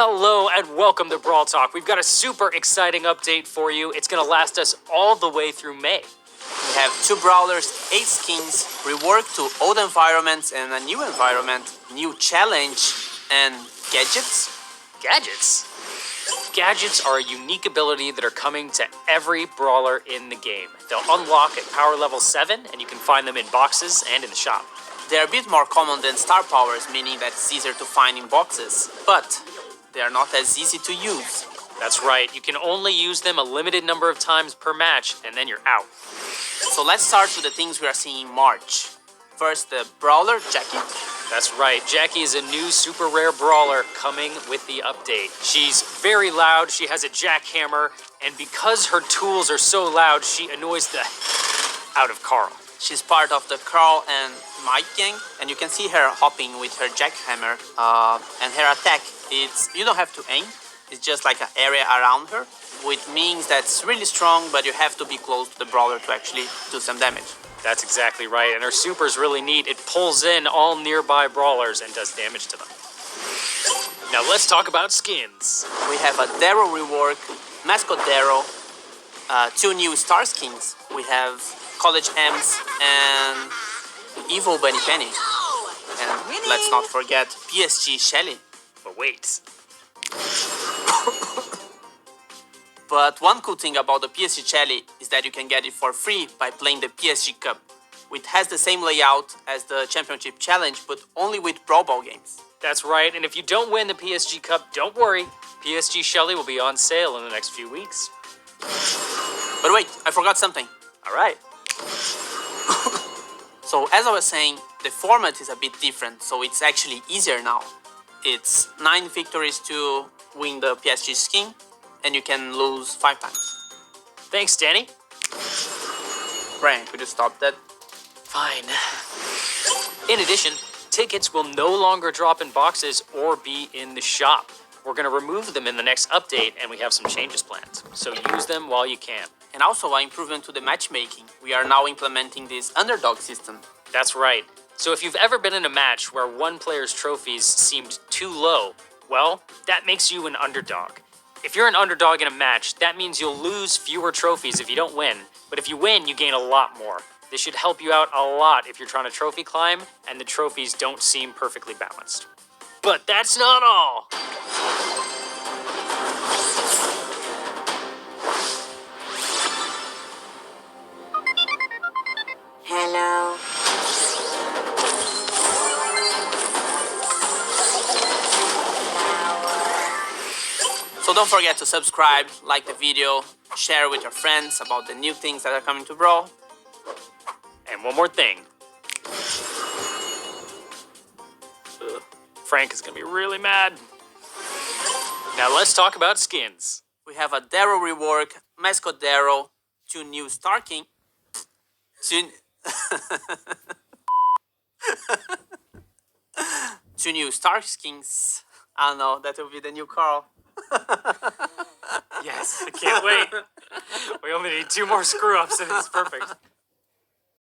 Hello and welcome to Brawl Talk. We've got a super exciting update for you. It's gonna last us all the way through May. We have 2 brawlers, 8 skins, reworked to old environments and a new environment, new challenge, and gadgets. Gadgets? Gadgets are a unique ability that are coming to every brawler in the game. They'll unlock at power level 7, and you can find them in boxes and in the shop. They're a bit more common than star powers, meaning that it's easier to find in boxes, but they are not as easy to use. That's right, you can only use them a limited number of times per match, and then you're out. So let's start with the things we are seeing in March. First, the brawler, Jackie. That's right, Jackie is a new super rare brawler coming with the update. She's very loud, she has a jackhammer, and because her tools are so loud, she annoys the out of Carl. She's part of the Carl and Mike gang, and you can see her hopping with her jackhammer. And her attack, you don't have to aim, it's just like an area around her, which means that's really strong, but you have to be close to the brawler to actually do some damage. That's exactly right, and her super's really neat. It pulls in all nearby brawlers and does damage to them. Now let's talk about skins. We have a Daryl rework, Mascot Daryl, 2 new star skins. We have College Ems and Evil Bunny Penny. And let's not forget PSG Shelly. But wait. But one cool thing about the PSG Shelly is that you can get it for free by playing the PSG Cup, which has the same layout as the Championship Challenge, but only with Brawl Ball games. That's right, and if you don't win the PSG Cup, don't worry. PSG Shelly will be on sale in the next few weeks. But wait, I forgot something. All right. So as I was saying, the format is a bit different, so it's actually easier now. It's 9 victories to win the PSG skin, and you can lose 5 times. Thanks, Danny. Brian, could you stop that? Fine. In addition, tickets will no longer drop in boxes or be in the shop. We're going to remove them in the next update, and we have some changes planned. So use them while you can. And also an improvement to the matchmaking. We are now implementing this underdog system. That's right. So if you've ever been in a match where one player's trophies seemed too low, well, that makes you an underdog. If you're an underdog in a match, that means you'll lose fewer trophies if you don't win. But if you win, you gain a lot more. This should help you out a lot if you're trying to trophy climb and the trophies don't seem perfectly balanced. But that's not all. Hello. So don't forget to subscribe, like the video, share with your friends about the new things that are coming to Brawl. And one more thing. Frank is gonna be really mad. Now let's talk about skins. We have a Daryl rework, Mascot Daryl, 2 new Star King. 2 new Star Skins. I don't know, that will be the new Carl. Yes, I can't wait. We only need 2 more screw-ups and it's perfect.